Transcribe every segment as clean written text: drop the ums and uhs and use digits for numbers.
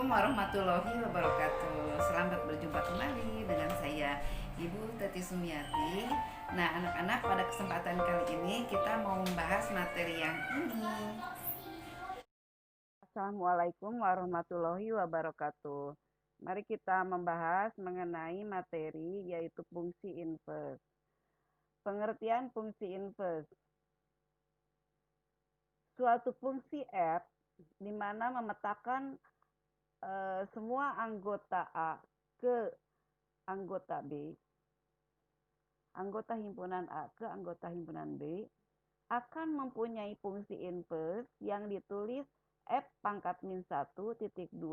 Warahmatullahi wabarakatuh. Selamat berjumpa kembali dengan saya Ibu Teti Sumiati. Nah, anak-anak, pada kesempatan kali ini kita mau membahas materi yang ini. Assalamualaikum warahmatullahi wabarakatuh. Mari kita membahas mengenai materi yaitu fungsi inverse. Pengertian fungsi inverse. Suatu fungsi f di mana memetakan semua anggota A ke anggota B, anggota himpunan A ke anggota himpunan B, akan mempunyai fungsi inverse yang ditulis F pangkat min 1 titik 2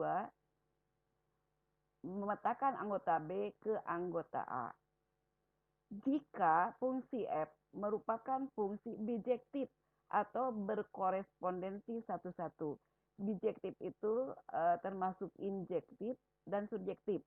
memetakan anggota B ke anggota A. Jika fungsi F merupakan fungsi bijektif atau berkorespondensi satu-satu. Bijektif itu termasuk injektif dan subjektif.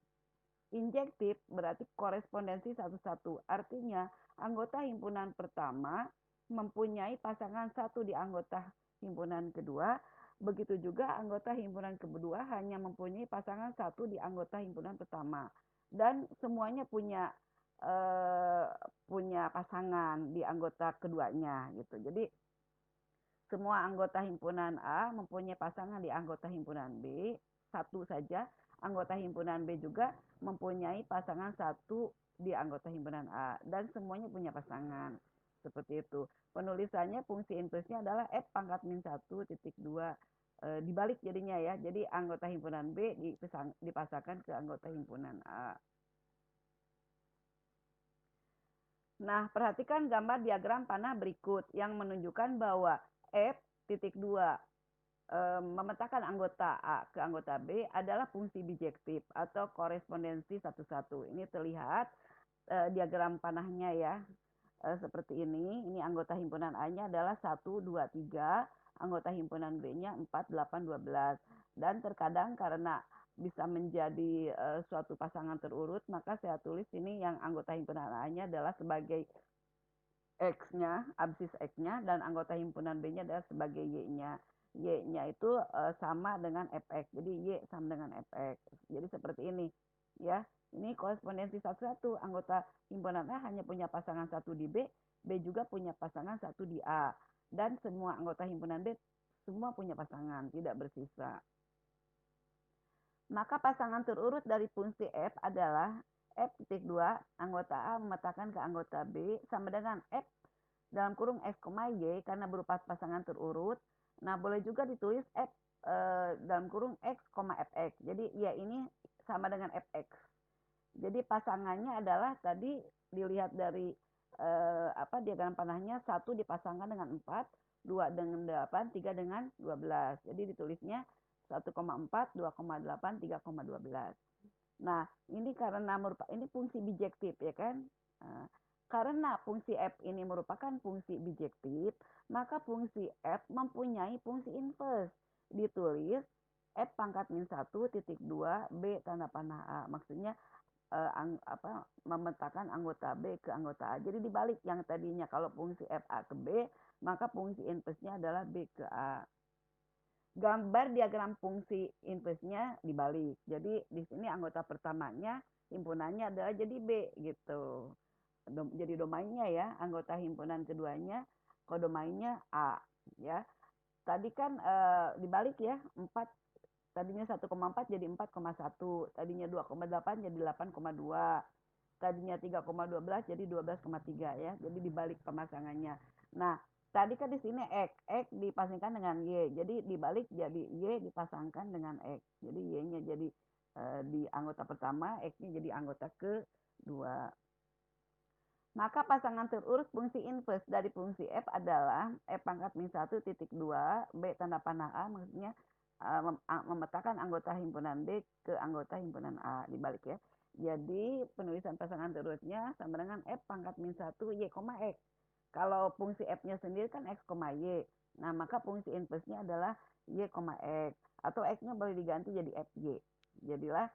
Injektif berarti korespondensi satu-satu. Artinya anggota himpunan pertama mempunyai pasangan satu di anggota himpunan kedua. Begitu juga anggota himpunan kedua hanya mempunyai pasangan satu di anggota himpunan pertama. Dan semuanya punya pasangan di anggota keduanya gitu. Jadi semua anggota himpunan A mempunyai pasangan di anggota himpunan B, satu saja. Anggota himpunan B juga mempunyai pasangan satu di anggota himpunan A. Dan semuanya punya pasangan. Seperti itu. Penulisannya fungsi inverse-nya adalah F pangkat min 1 titik 2. Dibalik jadinya ya. Jadi anggota himpunan B dipasangkan ke anggota himpunan A. Nah, perhatikan gambar diagram panah berikut yang menunjukkan bahwa F titik 2 memetakan anggota A ke anggota B adalah fungsi bijektif atau korespondensi satu-satu. Ini terlihat diagram panahnya ya. Seperti ini. Ini anggota himpunan A-nya adalah 1, 2, 3. Anggota himpunan B-nya 4, 8, 12. Dan terkadang karena bisa menjadi suatu pasangan terurut, maka saya tulis ini yang anggota himpunan A-nya adalah sebagai X-nya, absis X-nya, dan anggota himpunan B-nya adalah sebagai Y-nya. Y-nya itu sama dengan Fx. Jadi Y sama dengan Fx. Jadi seperti ini. Ya, ini korespondensi satu-satu. Anggota himpunan A hanya punya pasangan satu di B, B juga punya pasangan satu di A. Dan semua anggota himpunan B semua punya pasangan, tidak bersisa. Maka pasangan terurut dari fungsi F adalah F.2 anggota A memetakan ke anggota B sama dengan F dalam kurung X, Y karena berupa pasangan terurut. Nah, boleh juga ditulis F dalam kurung X, Fx. Jadi ya ini sama dengan Fx. Jadi pasangannya adalah tadi dilihat dari diagram panahnya 1 dipasangkan dengan 4, 2 dengan 8, 3 dengan 12. Jadi ditulisnya 1,4, 2,8, 3,12. Nah, ini karena ini fungsi bijektif ya kan? Nah, karena fungsi F ini merupakan fungsi bijektif, maka fungsi F mempunyai fungsi inverse. Ditulis F pangkat min 1 titik 2 B tanda panah A. Maksudnya memetakan anggota B ke anggota A. Jadi dibalik yang tadinya kalau fungsi F A ke B, maka fungsi inverse-nya adalah B ke A. Gambar diagram fungsi inverse-nya dibalik. Jadi di sini anggota pertamanya himpunannya adalah jadi B gitu. Jadi domainnya ya, anggota himpunan keduanya kodomainnya A ya. Tadi kan dibalik ya, 4 tadinya 1,4 jadi 4,1, tadinya 2,8 jadi 8,2, tadinya 3,12 jadi 12,3 ya. Jadi dibalik pemasangannya. Nah, tadi kan di sini X dipasangkan dengan Y. Jadi dibalik jadi Y dipasangkan dengan X. Jadi Y-nya jadi di anggota pertama, X-nya jadi anggota kedua. Maka pasangan terurut fungsi inverse dari fungsi F adalah F pangkat min 1 titik 2 B tanda panah A, maksudnya memetakan anggota himpunan B ke anggota himpunan A, dibalik ya. Jadi penulisan pasangan terurutnya sama dengan F pangkat min 1 Y, X. Kalau fungsi F-nya sendiri kan X, Y. Nah, maka fungsi inverse-nya adalah Y, X. Atau X-nya boleh diganti jadi FY. Jadilah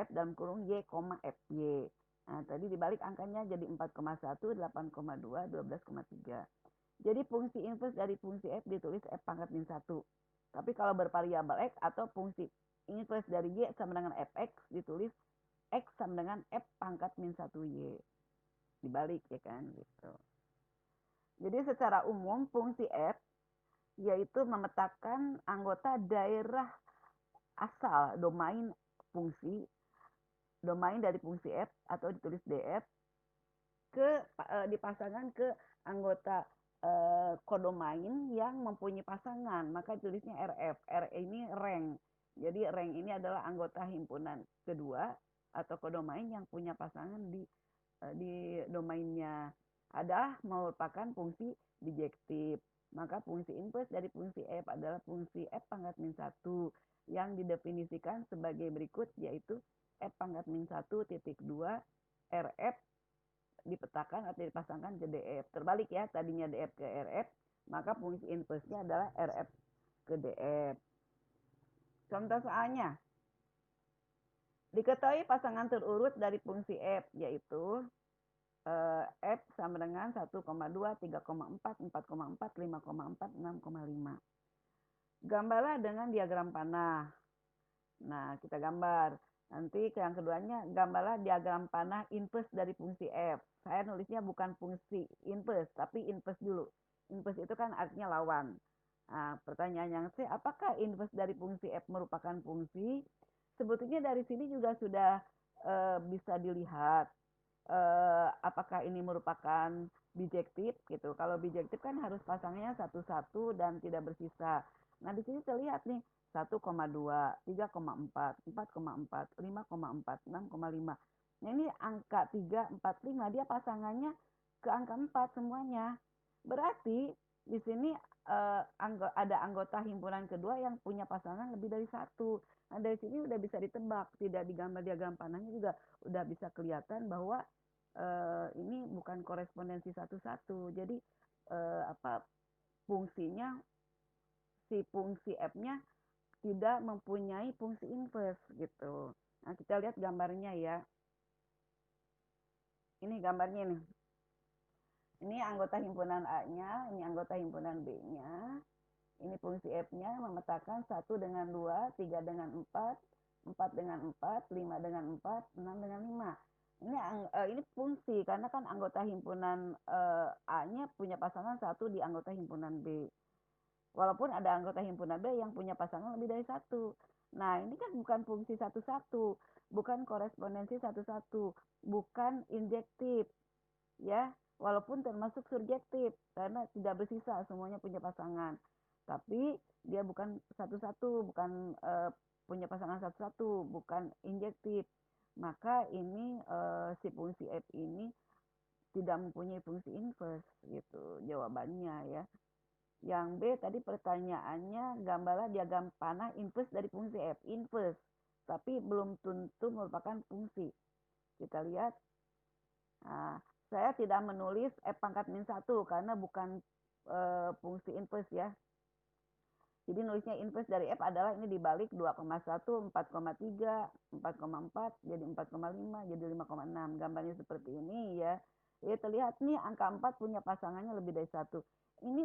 F dalam kurung Y, FY. Nah, tadi dibalik angkanya jadi 4,1, 8,2, 12,3. Jadi fungsi inverse dari fungsi F ditulis F pangkat min 1. Tapi kalau bervariabel X atau fungsi inverse dari Y sama dengan Fx ditulis X sama dengan F pangkat min 1Y. Dibalik ya kan gitu. Jadi secara umum fungsi F yaitu memetakan anggota daerah asal domain fungsi, domain dari fungsi F atau ditulis DF dipasangkan ke anggota kodomain yang mempunyai pasangan, maka tulisnya RF. R ini rank. Jadi rank ini adalah anggota himpunan kedua atau kodomain yang punya pasangan di domainnya. Adalah merupakan fungsi bijektif. Maka fungsi inverse dari fungsi F adalah fungsi F pangkat min 1 yang didefinisikan sebagai berikut, yaitu F pangkat min 1 titik 2 RF dipetakan atau dipasangkan ke DF. Terbalik ya, tadinya DF ke RF, maka fungsi inverse-nya adalah RF ke DF. Contoh soalnya, diketahui pasangan terurut dari fungsi F, yaitu F sama dengan 1,2, 3,4, 4,4, 5,4, 6,5. Gambarlah dengan diagram panah. Nah, kita gambar. Nanti yang keduanya, gambarlah diagram panah inverse dari fungsi F. Saya nulisnya bukan fungsi inverse, tapi inverse dulu. Inverse itu kan artinya lawan. Nah, pertanyaan yang C, apakah inverse dari fungsi F merupakan fungsi? Sebetulnya dari sini juga sudah bisa dilihat apakah ini merupakan bijektif gitu. Kalau bijektif kan harus pasangnya satu-satu dan tidak bersisa. Nah, di sini terlihat nih 1,2, 3,4, 4,4, 5,4, 6,5. Nah, ini angka 3, 4, 5 dia pasangannya ke angka 4 semuanya. Berarti di sini ada anggota himpunan kedua yang punya pasangan lebih dari satu. Nah, dari sini udah bisa ditebak, tidak digambar diagram panahnya juga udah bisa kelihatan bahwa ini bukan korespondensi satu-satu. Jadi fungsinya si fungsi F-nya tidak mempunyai fungsi inverse gitu. Nah, kita lihat gambarnya ya. Ini gambarnya nih. Ini anggota himpunan A-nya, ini anggota himpunan B-nya. Ini fungsi F-nya memetakan 1 dengan 2, 3 dengan 4, 4 dengan 4, 5 dengan 4, 6 dengan 5. Ini fungsi karena kan anggota himpunan A-nya punya pasangan 1 di anggota himpunan B. Walaupun ada anggota himpunan B yang punya pasangan lebih dari 1. Nah, ini kan bukan fungsi satu-satu, bukan korespondensi satu-satu, bukan injektif. Ya, walaupun termasuk subjektif karena tidak bersisa, semuanya punya pasangan. Tapi dia bukan satu-satu, bukan punya pasangan satu-satu, bukan injektif. Maka ini si fungsi F ini tidak mempunyai fungsi inverse gitu jawabannya ya. Yang B tadi pertanyaannya, gambarlah diagram panah inverse dari fungsi F. Inverse, tapi belum tentu merupakan fungsi. Kita lihat. Nah, saya tidak menulis F pangkat min 1 karena bukan fungsi inverse ya. Jadi nulisnya inverse dari F adalah ini dibalik 2,1, 4,3, 4,4, jadi 4,5, jadi 5,6. Gambarnya seperti ini ya. Ya terlihat nih angka 4 punya pasangannya lebih dari 1. Ini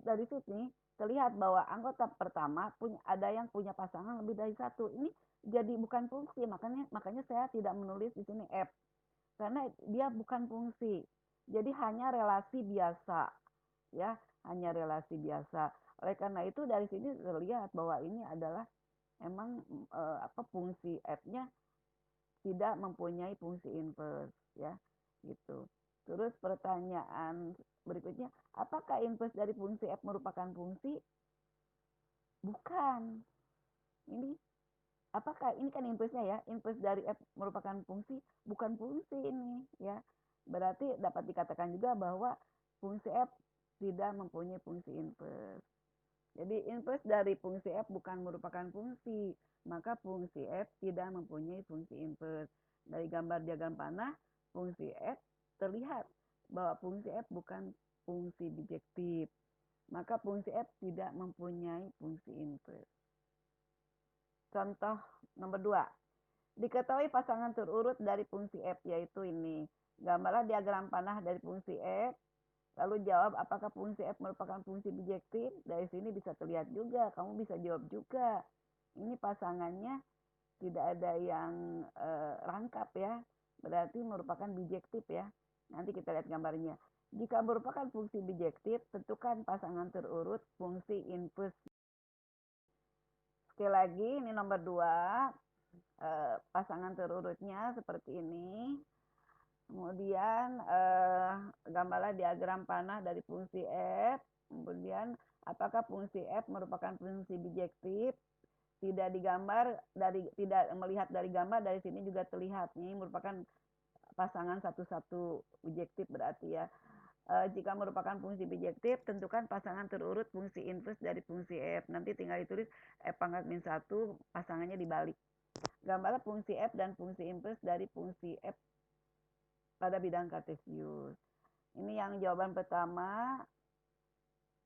dari sini terlihat bahwa anggota pertama ada yang punya pasangan lebih dari 1. Ini jadi bukan fungsi, makanya saya tidak menulis di sini F. Karena dia bukan fungsi. Jadi hanya relasi biasa. Ya, hanya relasi biasa. Oleh karena itu dari sini terlihat bahwa ini adalah emang fungsi F-nya tidak mempunyai fungsi inverse ya, gitu. Terus pertanyaan berikutnya, apakah inverse dari fungsi F merupakan fungsi? Bukan. Ini apakah ini kan inverse-nya ya, inverse dari F merupakan fungsi? Bukan fungsi ini ya. Berarti dapat dikatakan juga bahwa fungsi F tidak mempunyai fungsi inverse. Jadi inverse dari fungsi F bukan merupakan fungsi, maka fungsi F tidak mempunyai fungsi inverse. Dari gambar diagram panah, fungsi F terlihat bahwa fungsi F bukan fungsi bijektif, maka fungsi F tidak mempunyai fungsi inverse. Contoh nomor 2. Diketahui pasangan terurut dari fungsi F, yaitu ini. Gambarlah diagram panah dari fungsi F. Lalu jawab apakah fungsi F merupakan fungsi bijektif. Dari sini bisa terlihat juga, kamu bisa jawab juga. Ini pasangannya tidak ada yang rangkap ya, berarti merupakan bijektif ya. Nanti kita lihat gambarnya. Jika merupakan fungsi bijektif, tentukan pasangan terurut fungsi inverse. Sekali lagi, ini nomor 2, pasangan terurutnya seperti ini. Kemudian gambarlah diagram panah dari fungsi F. Kemudian apakah fungsi F merupakan fungsi bijektif? Tidak digambar tidak melihat dari gambar, dari sini juga terlihat ini merupakan pasangan satu-satu bijektif berarti ya. Jika merupakan fungsi bijektif, tentukan pasangan terurut fungsi inverse dari fungsi F. Nanti tinggal ditulis F pangkat min 1, pasangannya dibalik. Gambarlah fungsi F dan fungsi inverse dari fungsi F pada bidang kartesius. Ini yang jawaban pertama.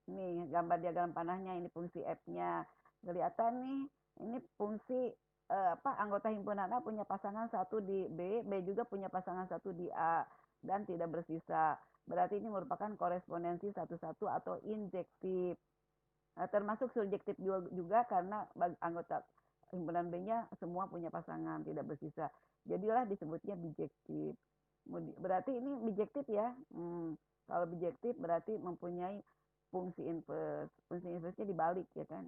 Nih gambar diagram panahnya, ini fungsi F-nya. Kelihatan nih, ini fungsi anggota himpunan A punya pasangan 1 di B, B juga punya pasangan 1 di A, dan tidak bersisa. Berarti ini merupakan korespondensi satu-satu atau injektif. Nah, termasuk subjektif juga karena anggota himpunan B-nya semua punya pasangan, tidak bersisa. Jadilah disebutnya bijektif. Berarti ini bijektif ya. Kalau bijektif berarti mempunyai fungsi inverse. Fungsi inverse-nya dibalik ya kan.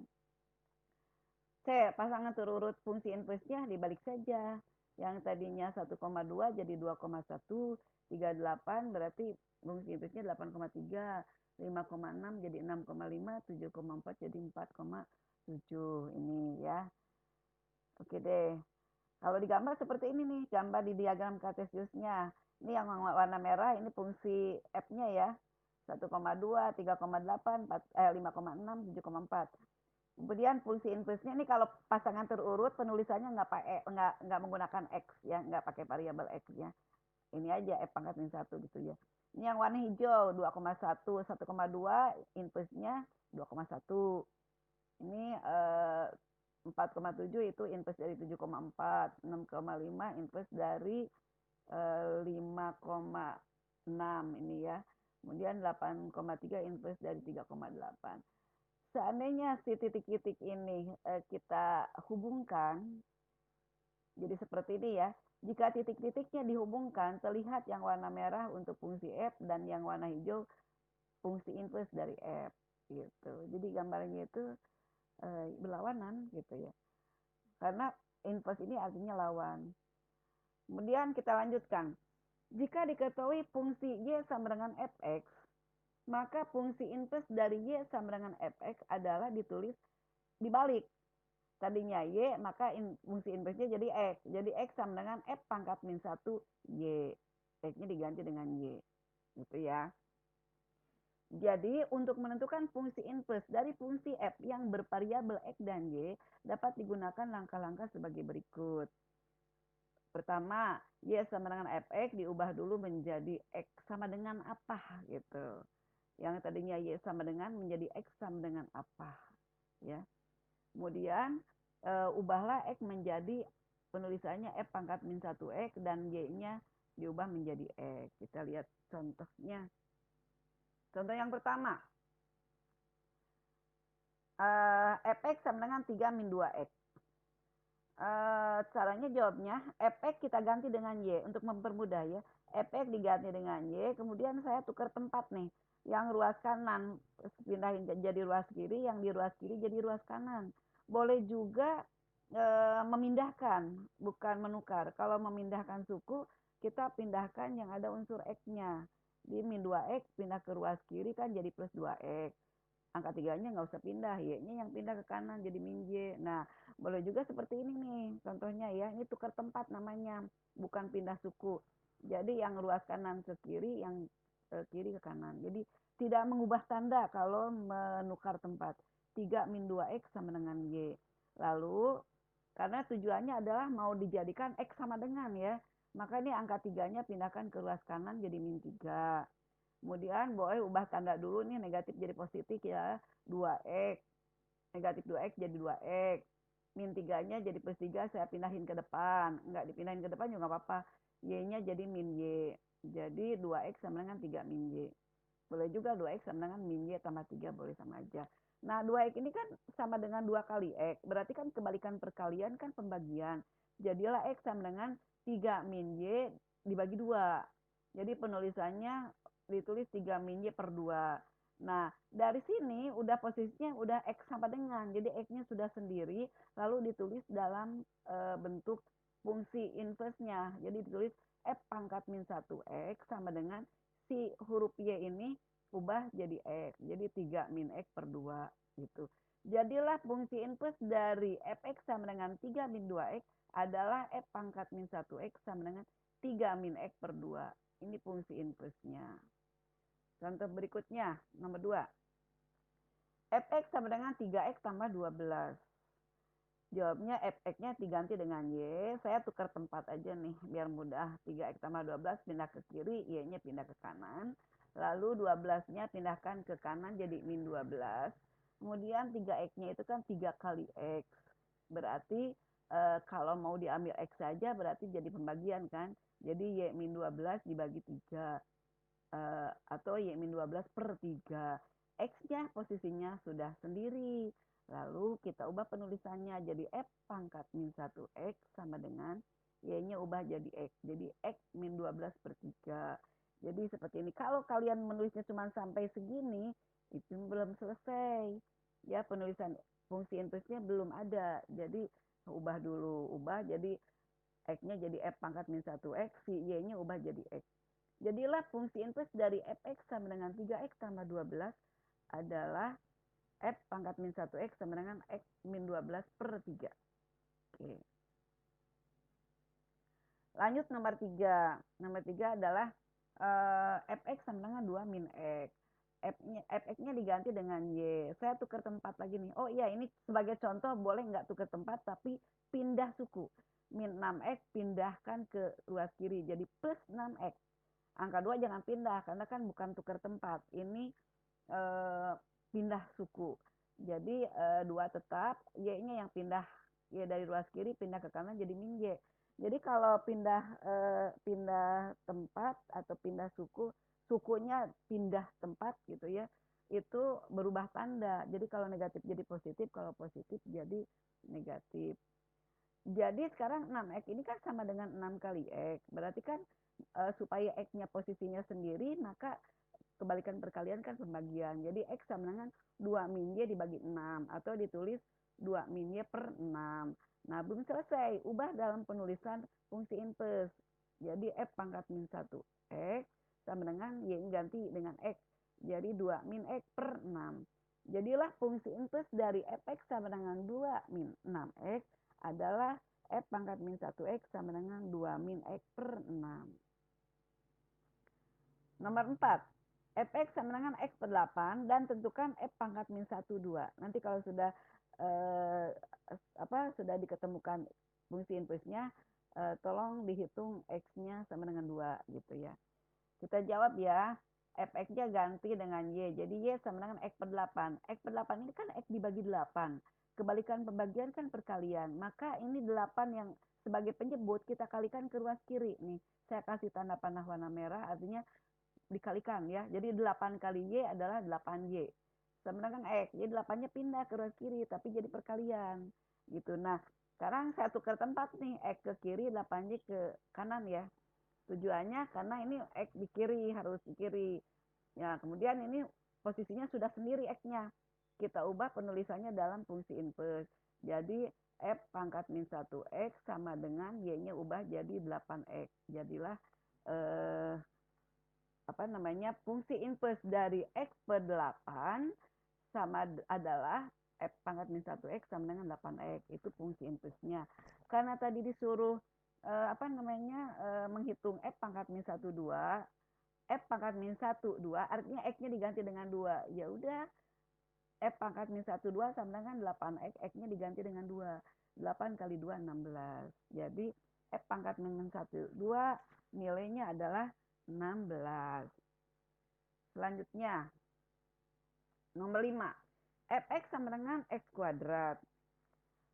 C, pasangan terurut fungsi inverse-nya dibalik saja. Yang tadinya 1,2 jadi 2,1, 38 berarti fungsi inverse-nya 8,3, 5,6 jadi 6,5, 7,4 jadi 4,7 ini ya. Oke deh. Kalau digambar seperti ini nih, gambar di diagram kartesiusnya. Ini yang warna merah ini fungsi F-nya ya. 1,2, 3,8, 5,6, 7,4. Kemudian fungsi inverse-nya ini kalau pasangan terurut penulisannya nggak menggunakan X ya, nggak pakai variabel X ya. Ini aja F pangkat min 1 gitu ya. Ini yang warna hijau 2,1, 1,2 inverse-nya 2,1. Ini 4,7 itu inverse dari 7,4, 6,5 inverse dari 5,6 ini ya. Kemudian 8,3 inverse dari 3,8. Seandainya si titik-titik ini kita hubungkan, jadi seperti ini ya. Jika titik-titiknya dihubungkan, terlihat yang warna merah untuk fungsi F dan yang warna hijau fungsi inverse dari F. Gitu. Jadi gambarnya itu berlawanan gitu ya. Karena inverse ini artinya lawan. Kemudian kita lanjutkan. Jika diketahui fungsi Y sama dengan Fx, maka fungsi inverse dari Y sama dengan Fx adalah ditulis dibalik. Tadinya Y, maka fungsi inverse-nya jadi X. Jadi X sama dengan F pangkat min 1 Y. X-nya diganti dengan Y. Gitu ya. Jadi, untuk menentukan fungsi inverse dari fungsi F yang bervariabel X dan Y, dapat digunakan langkah-langkah sebagai berikut. Pertama, Y sama dengan Fx diubah dulu menjadi X sama dengan apa gitu. Yang tadinya Y sama dengan menjadi X sama dengan apa. Ya. Kemudian ubahlah X menjadi penulisannya F pangkat min 1X dan Y-nya diubah menjadi X. Kita lihat contohnya. Contoh yang pertama. Fx sama dengan 3 min 2X. Caranya jawabnya, Fx kita ganti dengan Y. Untuk mempermudah ya. Fx diganti dengan Y. Kemudian saya tukar tempat nih. Yang ruas kanan pindahin jadi ruas kiri. Yang di ruas kiri jadi ruas kanan. Boleh juga memindahkan, bukan menukar. Kalau memindahkan suku, kita pindahkan yang ada unsur X-nya. Di min 2X pindah ke ruas kiri kan jadi plus 2X. Angka 3-nya nggak usah pindah, Y-nya yang pindah ke kanan jadi min Y. Nah, boleh juga seperti ini nih, contohnya ya, ini tukar tempat namanya, bukan pindah suku. Jadi yang ruas kanan ke kiri, yang kiri ke kanan. Jadi tidak mengubah tanda kalau menukar tempat. 3 min 2X sama dengan Y. Lalu, karena tujuannya adalah mau dijadikan X sama dengan ya, maka ini angka 3-nya pindahkan ke ruas kanan jadi min 3. Kemudian boleh ubah tanda dulu nih, negatif jadi positif ya, 2X. Negatif 2X jadi 2X. Min 3-nya jadi plus 3, saya pindahin ke depan. Enggak dipindahin ke depan juga nggak apa-apa. Y-nya jadi min Y. Jadi 2X sama dengan 3 min Y. Boleh juga 2X sama dengan min Y tambah 3, boleh sama aja. Nah, 2X ini kan sama dengan 2 kali X. Berarti kan kebalikan perkalian kan pembagian. Jadilah X sama dengan 3 min Y dibagi 2. Jadi penulisannya ditulis 3 min Y per 2. Nah, dari sini udah posisinya udah X sama dengan. Jadi X-nya sudah sendiri, lalu ditulis dalam bentuk fungsi inverse-nya. Jadi ditulis F pangkat min 1X sama dengan si huruf Y ini ubah jadi X. Jadi 3 min X per 2 gitu. Jadilah fungsi inverse dari fx sama dengan 3 min 2x adalah f pangkat min 1x sama dengan 3 min x per 2. Ini fungsi inverse-nya. Contoh berikutnya, nomor 2. fx sama dengan 3x tambah 12. Jawabnya fx-nya diganti dengan y. Saya tukar tempat aja nih biar mudah. 3x tambah 12 pindah ke kiri, y-nya pindah ke kanan. Lalu 12-nya pindahkan ke kanan jadi min 12. Kemudian 3x-nya itu kan 3 kali x. Berarti kalau mau diambil x saja berarti jadi pembagian kan. Jadi y min 12 dibagi 3. Atau y min 12 per 3. X-nya posisinya sudah sendiri. Lalu kita ubah penulisannya jadi F pangkat min 1X sama dengan Y-nya ubah jadi X. Jadi X min 12 per 3. Jadi seperti ini. Kalau kalian menulisnya cuma sampai segini, itu belum selesai. Ya, penulisan fungsi inverse-nya belum ada. Jadi ubah dulu. Ubah jadi X-nya jadi F pangkat min 1X, si Y-nya ubah jadi X. Jadilah fungsi inverse dari fx sama dengan 3x tambah 12 adalah f pangkat min 1x sama dengan x min 12 per 3. Oke. Lanjut nomor 3. Nomor 3 adalah fx sama dengan 2 min x. Fx-nya diganti dengan y. Saya tukar tempat lagi nih. Oh iya, ini sebagai contoh boleh nggak tukar tempat, tapi pindah suku. Min 6x pindahkan ke ruas kiri, jadi plus 6x. Angka 2 jangan pindah, karena kan bukan tukar tempat. Ini pindah suku. Jadi 2 tetap, y-nya yang pindah, y dari ruas kiri pindah ke kanan jadi min y. Jadi kalau pindah tempat atau pindah suku, sukunya pindah tempat gitu ya, itu berubah tanda. Jadi kalau negatif jadi positif, kalau positif jadi negatif. Jadi sekarang 6x ini kan sama dengan 6 kali x. Berarti kan supaya x-nya posisinya sendiri, maka kebalikan perkalian kan pembagian. Jadi x sama dengan 2 min y dibagi 6. Atau ditulis 2 min y per 6. Nah, belum selesai. Ubah dalam penulisan fungsi inverse. Jadi f pangkat min 1x sama dengan y ganti dengan x. Jadi 2 min x per 6. Jadilah fungsi inverse dari fx sama dengan 2 min 6x adalah f pangkat min 1x sama dengan 2 min x per 6. Nomor 4. fx sama dengan x per 8 dan tentukan f pangkat min 1, 2. Nanti kalau sudah sudah diketemukan fungsi inverse-nya, tolong dihitung x-nya sama dengan 2 gitu ya. Kita jawab ya. Fx-nya ganti dengan y. Jadi y sama dengan x per 8. X per 8 ini kan x dibagi 8. Kebalikan pembagian kan perkalian. Maka ini 8 yang sebagai penyebut kita kalikan ke ruas kiri nih. Saya kasih tanda panah warna merah, artinya dikalikan ya. Jadi 8 kali y adalah 8y. Sama dengan x. Jadi 8-nya pindah ke ruas kiri, tapi jadi perkalian. Gitu. Nah, sekarang saya tukar tempat nih. X ke kiri, 8y ke kanan ya. Tujuannya karena ini X di kiri, harus di kiri. Ya, kemudian ini posisinya sudah sendiri X-nya. Kita ubah penulisannya dalam fungsi inverse. Jadi F pangkat min 1X sama dengan Y-nya ubah jadi 8X. Jadilah fungsi inverse dari X per 8 sama adalah F pangkat min 1X sama dengan 8X. Itu fungsi inverse-nya. Karena tadi disuruh menghitung F pangkat min 1, 2. F pangkat min 1, 2 artinya X-nya diganti dengan 2. Ya udah, F pangkat min 1, 2 sama dengan 8X, X-nya diganti dengan 2. 8 kali 2, 16. Jadi F pangkat min 1, 2 nilainya adalah 16. Selanjutnya, nomor 5. Fx sama dengan X kuadrat.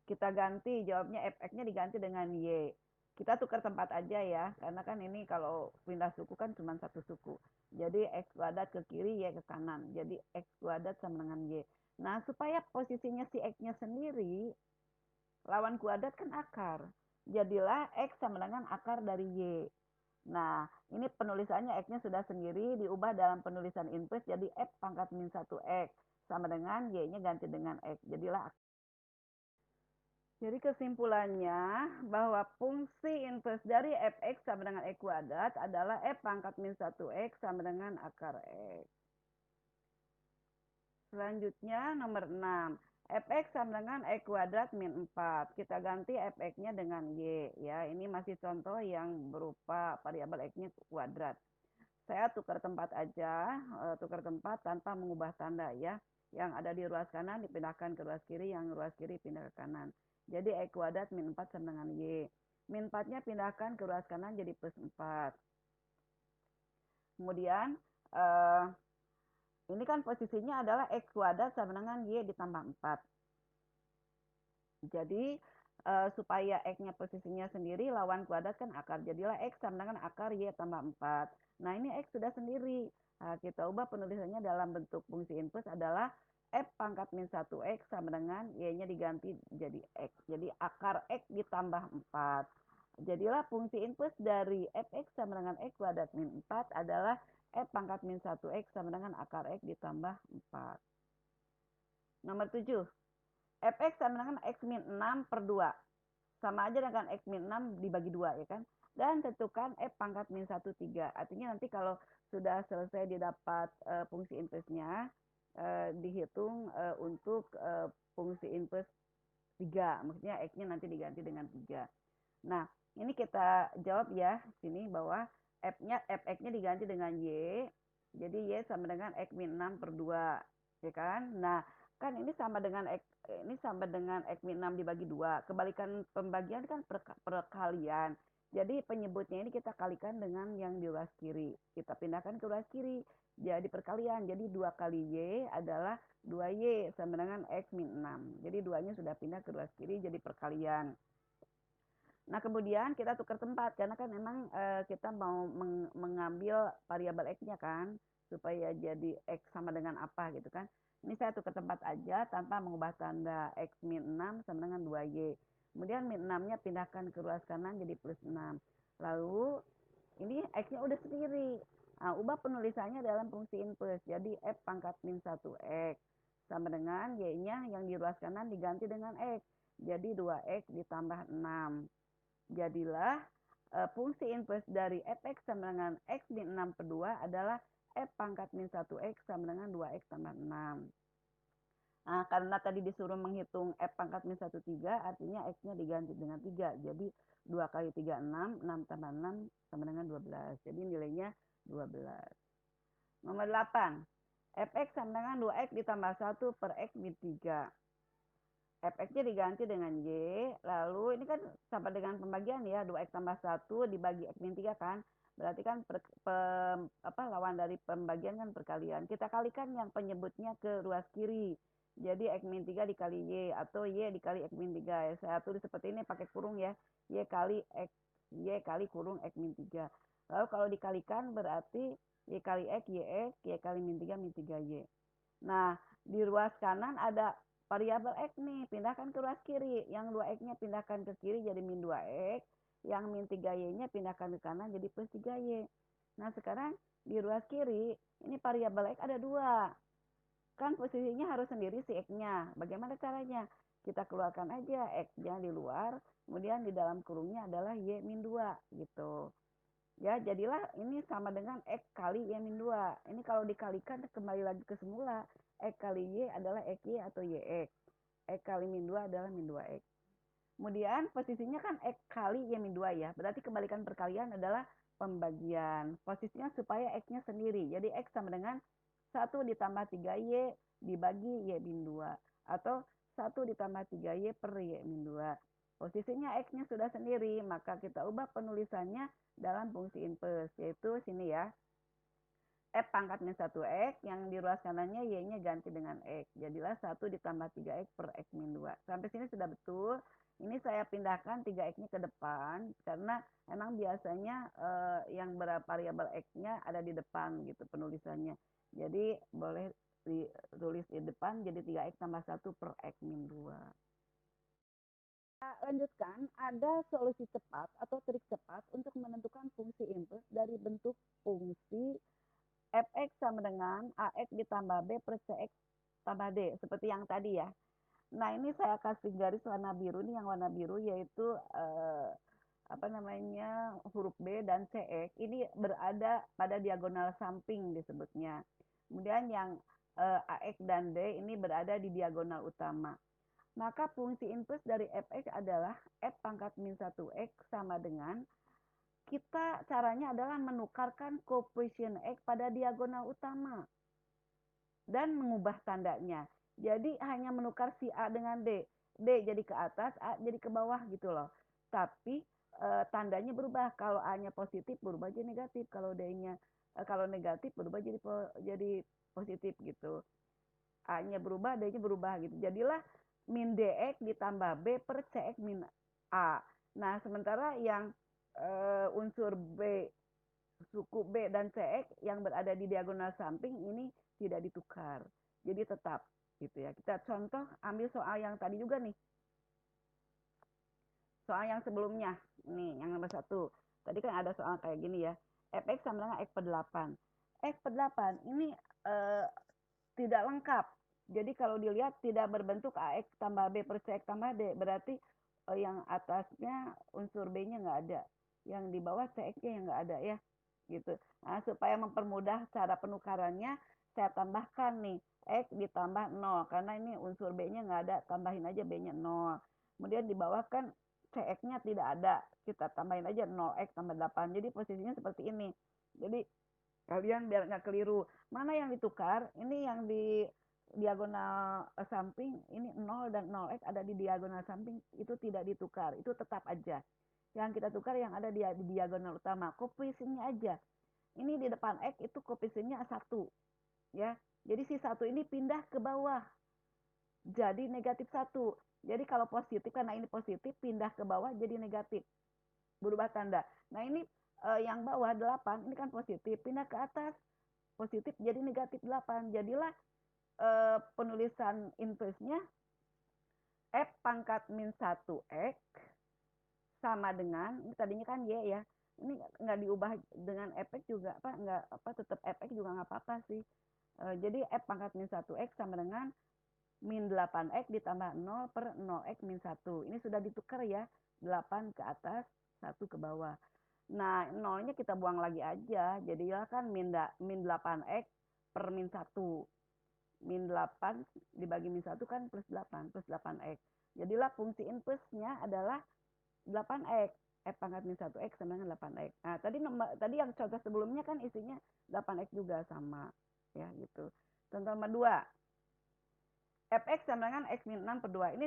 Kita ganti, jawabnya Fx-nya diganti dengan Y. Kita tukar tempat aja ya, karena kan ini kalau pindah suku kan cuma satu suku. Jadi X kuadrat ke kiri, Y ke kanan. Jadi X kuadrat sama dengan Y. Nah, supaya posisinya si X-nya sendiri, lawan kuadrat kan akar. Jadilah X sama dengan akar dari Y. Nah, ini penulisannya X-nya sudah sendiri, diubah dalam penulisan inverse jadi F pangkat min 1X. Sama dengan Y-nya ganti dengan X. Jadilah jadi kesimpulannya bahwa fungsi inverse dari fx sama dengan x kuadrat adalah f pangkat min 1x sama dengan akar x. Selanjutnya nomor 6. Fx sama dengan x kuadrat min 4. Kita ganti fx-nya dengan y. Ya, ini masih contoh yang berupa variabel x-nya kuadrat. Saya tukar tempat aja, tukar tempat tanpa mengubah tanda ya. Yang ada di ruas kanan dipindahkan ke ruas kiri, yang ruas kiri pindah ke kanan. Jadi X kuadrat min 4 sama dengan Y. Min 4-nya pindahkan ke ruas kanan jadi plus 4. Kemudian, ini kan posisinya adalah X kuadrat sama dengan Y ditambah 4. Jadi, supaya X-nya posisinya sendiri, lawan kuadrat kan akar. Jadilah X sama dengan akar Y tambah 4. Nah, ini X sudah sendiri. Nah, kita ubah penulisannya dalam bentuk fungsi inverse adalah F pangkat min 1X sama dengan Y-nya diganti jadi X. Jadi akar X ditambah 4. Jadilah fungsi inverse dari Fx sama dengan X kuadrat min 4 adalah F pangkat min 1X sama dengan akar X ditambah 4. Nomor 7. Fx sama dengan X min 6 per 2. Sama aja dengan X min 6 dibagi 2 ya kan. Dan tentukan F pangkat min 1, 3. Artinya nanti kalau sudah selesai didapat fungsi inverse-nya, dihitung untuk fungsi inverse 3. Maksudnya X-nya nanti diganti dengan 3. Nah, ini kita jawab ya sini bahwa Fx-nya diganti dengan Y. Jadi Y sama dengan X min 6 per 2. Ya kan? Nah, kan ini sama dengan X min 6 dibagi 2. Kebalikan pembagian kan perkalian. Jadi penyebutnya ini kita kalikan dengan yang di ruas kiri. Kita pindahkan ke ruas kiri. Jadi perkalian. Jadi 2 kali Y adalah 2Y sama dengan X min 6. Jadi 2-nya sudah pindah ke ruas kiri jadi perkalian. Nah, kemudian kita tukar tempat karena kan memang kita mau mengambil variabel X-nya kan supaya jadi X sama dengan apa gitu kan. Ini saya tukar tempat aja tanpa mengubah tanda X min 6 sama dengan 2Y. Kemudian min 6-nya pindahkan ke ruas kanan jadi plus 6. Lalu ini X-nya udah sendiri. Nah, ubah penulisannya dalam fungsi inverse. Jadi F pangkat min 1X sama dengan Y-nya yang di ruas kanan diganti dengan X. Jadi 2X ditambah 6. Jadilah fungsi inverse dari fx sama dengan x min 6 per 2 adalah f pangkat min 1x sama dengan 2x tambah 6. Nah, karena tadi disuruh menghitung f pangkat min 1, 3, artinya x-nya diganti dengan 3. Jadi 2 kali 3, 6. 6 tambah 6 sama dengan 12. Jadi nilainya 12. Nomor 8. Fx sama dengan 2x ditambah 1 per x min 3. Fx-nya diganti dengan Y, lalu ini kan sama dengan pembagian ya, 2X tambah 1 dibagi X min 3 kan, berarti kan lawan dari pembagian kan perkalian. Kita kalikan yang penyebutnya ke ruas kiri, jadi X min 3 dikali Y, atau Y dikali X min 3. Saya tulis seperti ini pakai kurung ya, Y kali kurung X min 3. Lalu kalau dikalikan berarti Y kali X, Y kali min 3, min 3Y. Nah, di ruas kanan ada variabel X nih, pindahkan ke ruas kiri. Yang 2X-nya pindahkan ke kiri jadi min 2X. Yang min 3Y-nya pindahkan ke kanan jadi plus 3Y. Nah, sekarang di ruas kiri, ini variabel X ada 2. Kan posisinya harus sendiri si X-nya. Bagaimana caranya? Kita keluarkan aja X-nya di luar, kemudian di dalam kurungnya adalah Y min 2 gitu. Ya, jadilah ini sama dengan X kali Y min 2. Ini kalau dikalikan kembali lagi ke semula. X kali Y adalah XY atau YX. X kali min 2 adalah min 2X. Kemudian posisinya kan X kali Y min 2 ya. Berarti kebalikan perkalian adalah pembagian. Posisinya supaya X-nya sendiri. Jadi X sama dengan 1 ditambah 3Y dibagi Y min 2. Atau 1 ditambah 3Y per Y min 2. Posisinya X-nya sudah sendiri, maka kita ubah penulisannya dalam fungsi inverse, yaitu sini ya. F pangkat min 1X, yang di ruas kanannya Y-nya ganti dengan X. Jadilah 1 ditambah 3X per X min 2. Sampai sini sudah betul. Ini saya pindahkan 3X-nya ke depan karena emang biasanya yang variabel X-nya ada di depan gitu penulisannya. Jadi boleh ditulis di depan jadi 3X tambah 1 per X min 2. Kita lanjutkan, ada solusi cepat atau trik cepat untuk menentukan fungsi impuls dari bentuk fungsi fx sama dengan ax ditambah b per cx tambah d, seperti yang tadi ya. Nah, ini saya kasih garis warna biru, ini yang warna biru yaitu huruf B dan CX ini berada pada diagonal samping disebutnya. Kemudian yang AX dan D ini berada di diagonal utama. Maka fungsi impuls dari fx adalah f pangkat min 1x sama dengan, kita caranya adalah menukarkan koefisien x pada diagonal utama dan mengubah tandanya. Jadi hanya menukar si A dengan D. D jadi ke atas, A jadi ke bawah gitu loh. Tapi tandanya berubah. Kalau A-nya positif berubah jadi negatif. Kalau D-nya kalau negatif berubah jadi positif gitu. A-nya berubah, D-nya berubah gitu. Jadilah min DX ditambah B per CX min A. Nah, sementara yang unsur B, suku B dan CX yang berada di diagonal samping ini tidak ditukar. Jadi tetap gitu ya. Kita contoh ambil soal yang tadi juga nih. Soal yang sebelumnya. Nih, yang nomor 1. Tadi kan ada soal kayak gini ya. Fx sama dengan X per 8. X per 8 ini tidak lengkap. Jadi kalau dilihat tidak berbentuk AX tambah B per CX tambah D. Berarti yang atasnya unsur B-nya nggak ada. Yang di bawah CX-nya yang nggak ada ya. Gitu. Nah, supaya mempermudah cara penukarannya, saya tambahkan nih. X ditambah 0. Karena ini unsur B-nya nggak ada. Tambahin aja B-nya 0. Kemudian di bawah kan CX-nya tidak ada. Kita tambahin aja 0X tambah 8. Jadi posisinya seperti ini. Jadi kalian biar nggak keliru, mana yang ditukar, ini yang di diagonal samping, ini 0 dan 0x ada di diagonal samping, itu tidak ditukar, itu tetap aja. Yang kita tukar yang ada di diagonal utama, koefisiennya aja. Ini di depan x itu koefisiennya 1 ya. Jadi si 1 ini pindah ke bawah jadi negatif 1. Jadi kalau positif, karena ini positif, pindah ke bawah jadi negatif, berubah tanda. Nah, ini yang bawah 8 ini kan positif, pindah ke atas positif jadi negatif 8. Jadilah penulisan inversenya F pangkat min 1X sama dengan, ini tadinya kan Y ya, ini nggak diubah dengan efek juga, tetap efek juga nggak apa-apa sih. Jadi F pangkat min 1X sama dengan min 8X ditambah 0 per 0X min 1. Ini sudah ditukar ya, 8 ke atas, 1 ke bawah. Nah, nolnya kita buang lagi aja. Jadi ya kan min 8X per min 1. Min 8 dibagi min 1 kan plus 8 8x. Jadilah fungsi inpusnya adalah 8x. F pangkat min 1x sama dengan 8x. Nah, tadi yang contoh sebelumnya kan isinya 8x juga sama. Ya, gitu. Contoh nomor 2. Fx sama dengan x min 6 per 2. Ini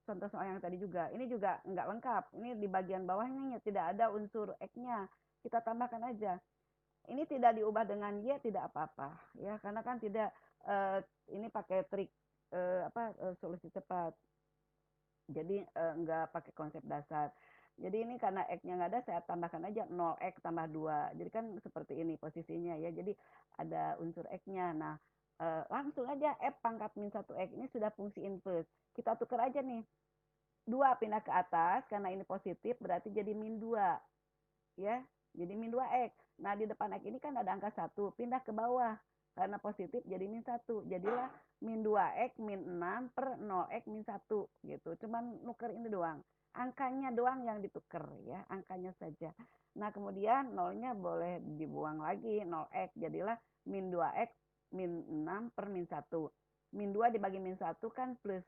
contoh soal yang tadi juga. Ini juga nggak lengkap. Ini di bagian bawahnya tidak ada unsur x-nya. Kita tambahkan aja. Ini tidak diubah dengan y tidak apa-apa ya, karena kan tidak ini pakai trik solusi cepat. Jadi nggak pakai konsep dasar. Jadi ini karena x-nya nggak ada, saya tambahkan aja 0x tambah 2. Jadi kan seperti ini posisinya ya. Jadi ada unsur x-nya. Nah, langsung aja f pangkat min 1x ini sudah fungsi inverse. Kita tukar aja nih. 2 pindah ke atas, karena ini positif berarti jadi min 2. Ya, jadi min 2x. Nah, di depan x ini kan ada angka 1, pindah ke bawah. Karena positif jadi min 1. Jadilah min 2x min 6 per 0x min 1 gitu. Cuman nuker ini doang. Angkanya doang yang ditukar ya, angkanya saja. Nah, kemudian nolnya boleh dibuang lagi, 0x. Jadilah min 2x min 6 per min 1. Min 2 dibagi min 1 kan plus.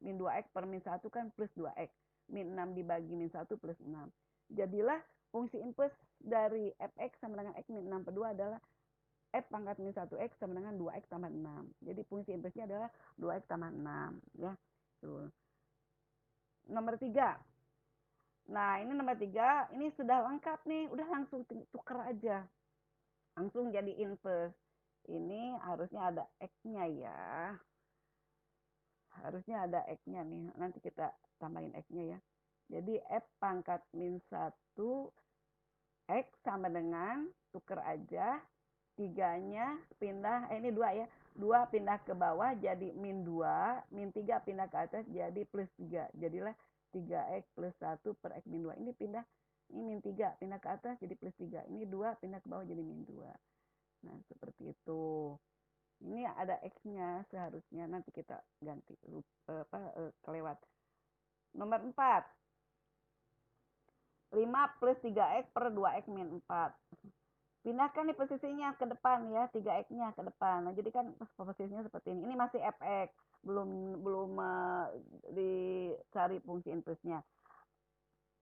Min 2x per min 1 kan plus 2x. Min 6 dibagi min 1 plus 6. Jadilah fungsi inverse dari fx sama dengan x min 6 per 2 adalah f pangkat min 1x sama dengan 2x tambah 6. Jadi fungsi inverse-nya adalah 2x tambah 6. Ya. Tuh. Nomor 3. Nah, ini nomor 3. Ini sudah lengkap nih. Udah langsung tukar aja. Langsung jadi inverse. Ini harusnya ada x-nya ya. Harusnya ada X-nya nih. Nanti kita tambahin X-nya ya. Jadi F pangkat min 1 X sama dengan, tuker aja, 3-nya pindah, ini 2 ya. 2 pindah ke bawah jadi min 2, min 3 pindah ke atas jadi plus 3. Jadilah 3X plus 1 per X min 2. Ini pindah, ini min 3 pindah ke atas jadi plus 3. Ini 2 pindah ke bawah jadi min 2. Nah, seperti itu. Ini ada X-nya seharusnya, nanti kita ganti kelewat. Nomor 4. 5 plus 3X per 2X min 4. Pindahkan nih posisinya ke depan ya, 3X-nya ke depan. Nah, jadi kan posisinya seperti ini. Ini masih fx, belum dicari fungsi inpusnya.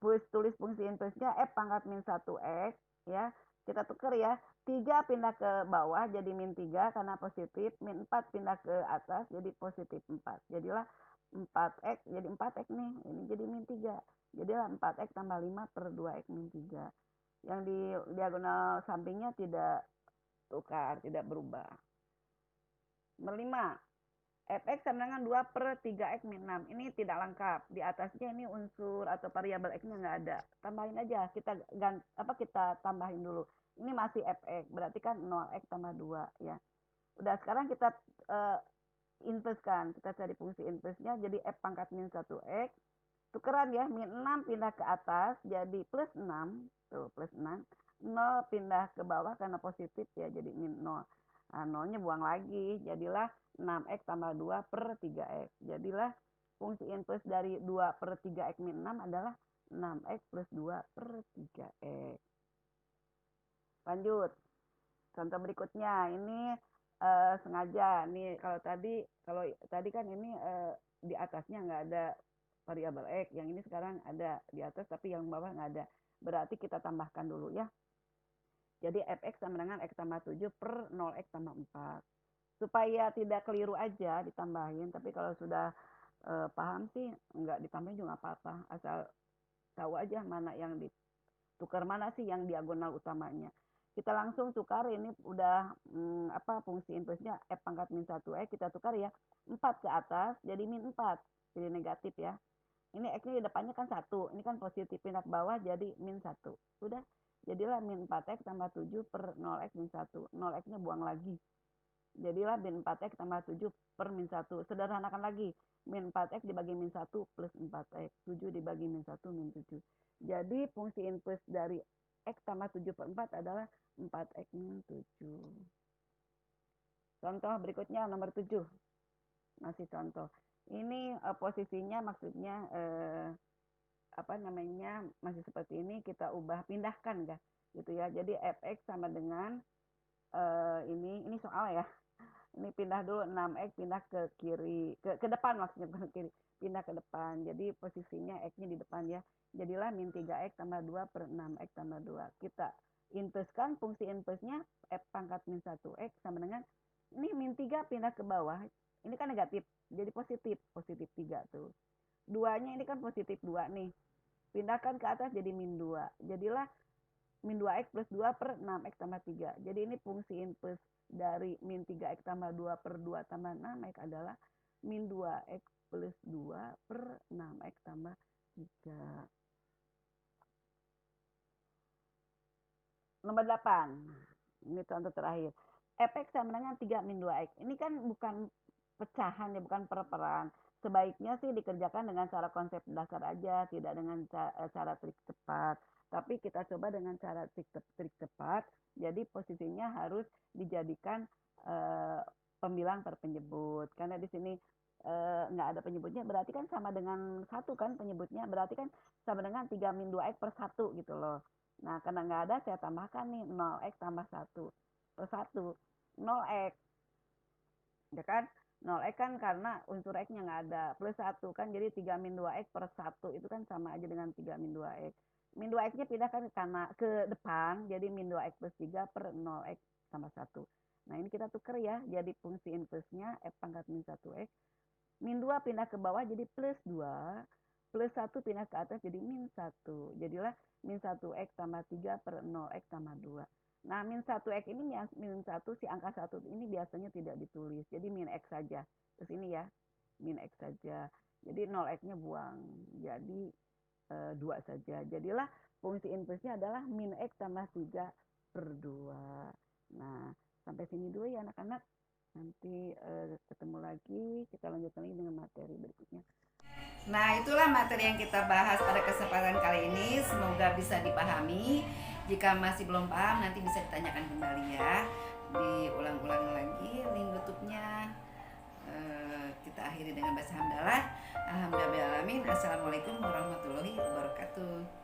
Tulis fungsi inpusnya f pangkat min 1x ya. Kita tukar ya. 3 pindah ke bawah jadi min 3 karena positif, min 4 pindah ke atas jadi positif 4. Jadilah 4x jadi 4x nih. Ini jadi min 3. Jadilah 4x tambah 5 per 2x min 3. Yang di diagonal sampingnya tidak tukar, tidak berubah. Nomor 5. Fx sama dengan 2 per 3x min 6. Ini tidak lengkap. Di atasnya ini unsur atau variabel x-nya nggak ada. Tambahin aja. Kita tambahin dulu. Ini masih fx. Berarti kan 0x tambah 2 ya. Udah, sekarang kita inverskan. Kita cari fungsi inversnya. Jadi f pangkat min 1x. Tukeran ya. Min 6 pindah ke atas. Jadi plus 6. Tuh, plus 6. 0 pindah ke bawah karena positif ya. Jadi min 0. Nah, 0-nya buang lagi. Jadilah 6x tambah 2 per 3x. Jadilah fungsi inverse dari 2 per 3x min 6 adalah 6x plus 2 per 3x. Lanjut. Contoh berikutnya. Ini sengaja. Nih kalau tadi kan ini di atasnya nggak ada variabel x. Yang ini sekarang ada di atas tapi yang bawah nggak ada. Berarti kita tambahkan dulu ya. Jadi fx sama dengan x tambah 7 per 0x tambah 4. Supaya tidak keliru aja ditambahin, tapi kalau sudah paham sih nggak ditambahin juga apa-apa, asal tahu aja mana yang ditukar, mana sih yang diagonal utamanya. Kita langsung tukar, ini udah fungsi inverse-nya f pangkat min 1x, kita tukar ya, 4 ke atas jadi min 4, jadi negatif ya. Ini x-nya di depannya kan 1, ini kan positif, pindah ke bawah jadi min 1. Udah, jadilah min 4x tambah 7 per 0x min 1. 0x-nya buang lagi. Jadilah min 4x tambah 7 per min 1. Sederhanakan lagi. Min 4x dibagi min 1 plus 4x. 7 dibagi min 1 min 7. Jadi fungsi inverse dari x tambah 7 per 4 adalah 4x min 7. Contoh berikutnya nomor 7. Masih contoh. Ini posisinya maksudnya masih seperti ini, kita ubah, pindahkan ya. Gitu ya. Jadi fx sama dengan ini soal ya. Ini pindah dulu 6x, pindah ke kiri, ke depan maksudnya, bukan ke kiri, pindah ke depan. Jadi posisinya x-nya di depan ya. Jadilah min 3x tambah 2 per 6x tambah 2. Kita inverskan fungsi inverse-nya f pangkat min 1x sama dengan, ini min 3 pindah ke bawah. Ini kan negatif, jadi positif 3 tuh. 2-nya ini kan positif 2 nih. Pindahkan ke atas jadi min 2. Jadilah min 2x plus 2 per 6x tambah 3. Jadi ini fungsi inverse dari min 3x tambah 2 per 2 tambah 6x adalah min 2x plus 2 per 6x tambah 3. Nomor 8. Ini contoh terakhir. Fx sama dengan 3 min 2x. Ini kan bukan pecahan ya, bukan perperan. Sebaiknya sih dikerjakan dengan cara konsep dasar aja, tidak dengan cara trik cepat. Tapi kita coba dengan cara trik cepat. Jadi posisinya harus dijadikan pembilang terpenyebut. Karena di sini nggak ada penyebutnya, berarti kan sama dengan 1 kan penyebutnya. Berarti kan sama dengan 3 min 2x per 1 gitu loh. Nah, karena nggak ada, saya tambahkan nih 0x tambah 1 per 1. 0x. Ya kan? 0x kan karena unsur x-nya nggak ada. Plus 1 kan, jadi 3 min 2x per 1. Itu kan sama aja dengan 3 min 2x. Min 2x-nya pindahkan ke depan, jadi min 2x plus 3 per 0x tambah 1. Nah, ini kita tuker ya. Jadi fungsi inverse-nya f pangkat min 1x. Min 2 pindah ke bawah jadi plus 2. Plus 1 pindah ke atas jadi min 1. Jadilah min 1x tambah 3 per 0x tambah 2. Nah, min 1x ini, min 1, si angka 1 ini biasanya tidak ditulis. Jadi min x saja. Terus ini ya. min X saja. Jadi 0X-nya buang. Jadi 2 saja. Jadilah fungsi inverse-nya adalah min X tambah 3/2. Nah, sampai sini dulu ya anak-anak. Nanti ketemu lagi, kita lanjutkan lagi dengan materi berikutnya. Nah, itulah materi yang kita bahas pada kesempatan kali ini. Semoga bisa dipahami. Jika masih belum paham, nanti bisa ditanyakan kembali ya. Diulang-ulang lagi link YouTube-nya. Kita akhiri dengan baca hamdalah. Alhamdulillahirabbil alamin. Assalamualaikum warahmatullahi wabarakatuh.